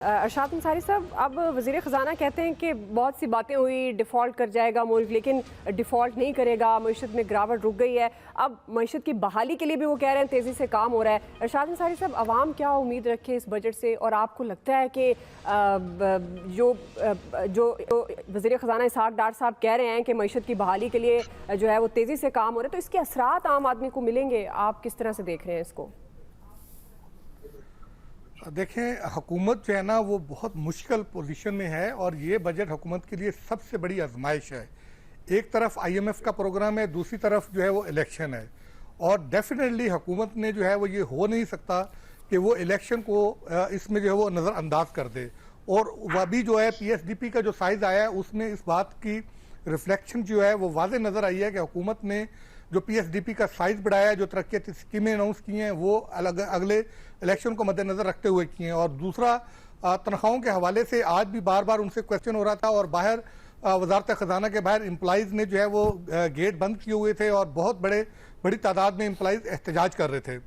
अरशाद अंसारी साहब, अब वज़ीर ख़जाना कहते हैं कि बहुत सी बातें हुई, डिफ़ॉल्ट कर जाएगा मुल्क, लेकिन डिफ़ॉल्ट नहीं करेगा। मईशत में गिरावट रुक गई है। अब मईशत की बहाली के लिए भी वो कह रहे हैं तेज़ी से काम हो रहा है। अरशाद अंसारी साहब, आवाम क्या उम्मीद रखे इस बजट से, और आपको लगता है कि जो वज़ीर ख़जाना इसहाक़ डार साहब कह रहे हैं कि मईशत की बहाली के लिए जो है वो तेज़ी से काम हो रहा है, तो इसके असरात आम आदमी को मिलेंगे? आप किस तरह से देख रहे हैं इसको? देखें, हुकूमत जो है ना वो बहुत मुश्किल पोजीशन में है और ये बजट हुकूमत के लिए सबसे बड़ी आजमाइश है। एक तरफ IMF का प्रोग्राम है, दूसरी तरफ जो है वो इलेक्शन है, और डेफिनेटली हुकूमत ने जो है वो ये हो नहीं सकता कि वो इलेक्शन को इसमें जो है वो नज़रअंदाज कर दे। और वह भी जो है PSDP का जो साइज़ आया है उसमें इस बात की रिफ्लेक्शन जो है वो वाज़े नज़र आई है कि हुकूमत ने जो PSDP का साइज़ बढ़ाया है, जो तरक्याती स्कीमें अनाउंस की हैं वो अगले इलेक्शन को मद्देनज़र रखते हुए किए हैं। और दूसरा, तनख्वाहों के हवाले से आज भी बार बार उनसे क्वेश्चन हो रहा था और बाहर वजारत ख़जाना के बाहर एम्प्लॉइज़ ने जो है वो गेट बंद किए हुए थे और बहुत बड़ी तादाद में एम्प्लॉइज़ एहतजाज कर रहे थे,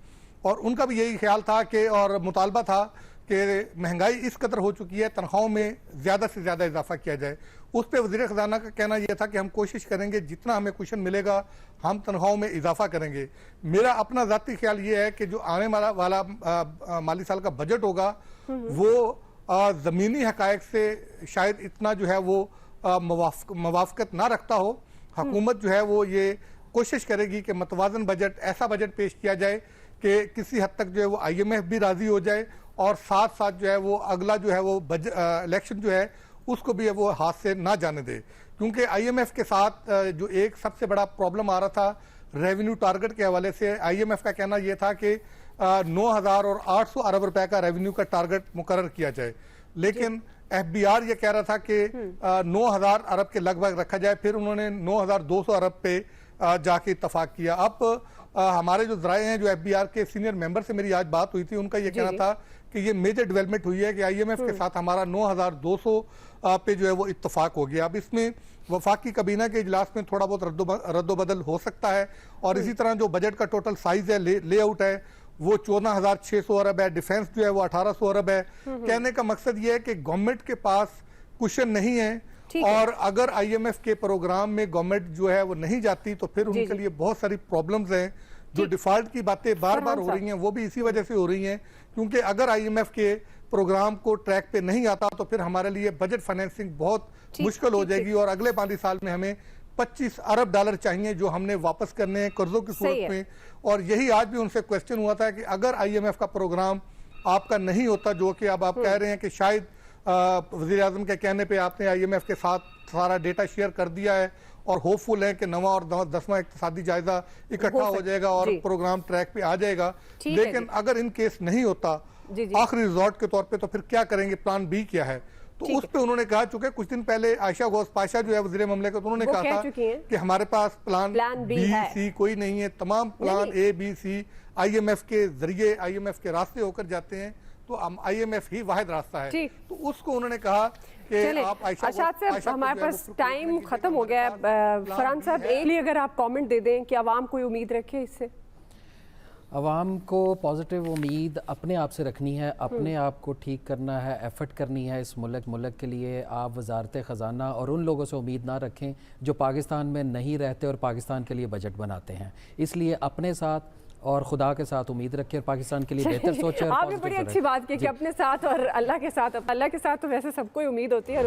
और उनका भी यही ख्याल था कि और मुतालबा था कि महंगाई इस कदर हो चुकी है, तनख्वाहों में ज़्यादा से ज़्यादा इजाफा किया जाए। उस पर वज़ीर ख़जाना का कहना यह था कि हम कोशिश करेंगे जितना हमें कुशन मिलेगा हम तनख्वाहों में इजाफा करेंगे। मेरा अपना ज़ाती ख्याल ये है कि जो आने वाला माली साल का बजट होगा वो ज़मीनी हक़ाइक़ से शायद इतना जो है वो मवाफ़क़त ना रखता हो। हुकूमत जो है वो ये कोशिश करेगी कि मतवाज़न बजट, ऐसा बजट पेश किया जाए कि किसी हद तक जो है वो IMF भी राज़ी हो जाए और साथ साथ जो है वो अगला जो है वो इलेक्शन जो है उसको भी वो हाथ से ना जाने दे। क्योंकि IMF के साथ जो एक सबसे बड़ा प्रॉब्लम आ रहा था रेवेन्यू टारगेट के हवाले से, IMF का कहना यह था कि 9,800 अरब रुपए का रेवेन्यू का टारगेट मुकर्रर किया जाए, लेकिन FBR ये कह रहा था कि 9,000 अरब के लगभग रखा जाए। फिर उन्होंने 9,200 अरब पे जाके इत्तफाक किया। अब हमारे जो ज़राए हैं, जो FBR के सीनियर मेंबर से मेरी आज बात हुई थी, उनका ये कहना था कि ये मेजर डेवलपमेंट हुई है कि IMF के साथ हमारा 9,200 पे जो है वो इत्तफाक हो गया। अब इसमें वफाकी kabina के इजलास में थोड़ा बहुत रद्दोबदल हो सकता है, और इसी तरह जो बजट का टोटल साइज है, लेआउट है, वो 14,600 अरब है, डिफेंस जो है वो 1,800 अरब है। कहने का मकसद ये है कि गवर्नमेंट के पास कुशन नहीं है, और अगर IMF के प्रोग्राम में गवर्नमेंट जो है वो नहीं जाती तो फिर उनके लिए बहुत सारी प्रॉब्लम्स हैं। जो डिफॉल्ट की बातें बार बार हो रही हैं वो भी इसी वजह से हो रही हैं, क्योंकि अगर IMF के प्रोग्राम को ट्रैक पे नहीं आता तो फिर हमारे लिए बजट फाइनेंसिंग बहुत मुश्किल हो जाएगी, और अगले 5 साल में हमें 25 अरब डॉलर चाहिए जो हमने वापस करने हैं कर्जों की सूरत में। और यही आज भी उनसे क्वेश्चन हुआ था कि अगर IMF का प्रोग्राम आपका नहीं होता, जो कि अब आप कह रहे हैं कि शायद वज़ीर आज़म के कहने पे आपने IMF के साथ सारा डेटा शेयर कर दिया है और होपफुल है कि 9वां और 10वां इक़्तिसादी जायजा इकट्ठा हो जाएगा और प्रोग्राम ट्रैक पे आ जाएगा। लेकिन अगर इन केस नहीं होता आखिरी रिजॉर्ट के तौर पे, तो फिर क्या करेंगे, प्लान B क्या है? तो उस पे उन्होंने कहा, चूंकि कुछ दिन पहले आयशा गौस पाशा जो है वज़ीर ममलिकत, उन्होंने कहा था कि हमारे पास प्लान B C कोई नहीं है, तमाम plan A B C IMF के जरिए, IMF के रास्ते होकर जाते हैं, तो IMF ही वाहिद रास्ता है। तो उसको उन्होंने कहा कि आप अरशाद साहब, हमारे पास टाइम खत्म हो गया है। फरहान साहब, एक लिए अगर आप कमेंट दे दें कि आवाम कोई उम्मीद रखे इससे? आवाम को पॉजिटिव उम्मीद अपने आप से रखनी है, अपने आप को ठीक करना है, एफर्ट करनी है इस मुल्क के लिए। आप वजारत ख़जाना और उन लोगों से उम्मीद ना रखें जो पाकिस्तान में नहीं रहते और पाकिस्तान के लिए बजट बनाते हैं। इसलिए अपने साथ और खुदा के साथ उम्मीद रखें और पाकिस्तान के लिए बेहतर सोचें। आपने बड़ी अच्छी बात की कि अपने साथ और अल्लाह के साथ तो वैसे सबको उम्मीद होती है।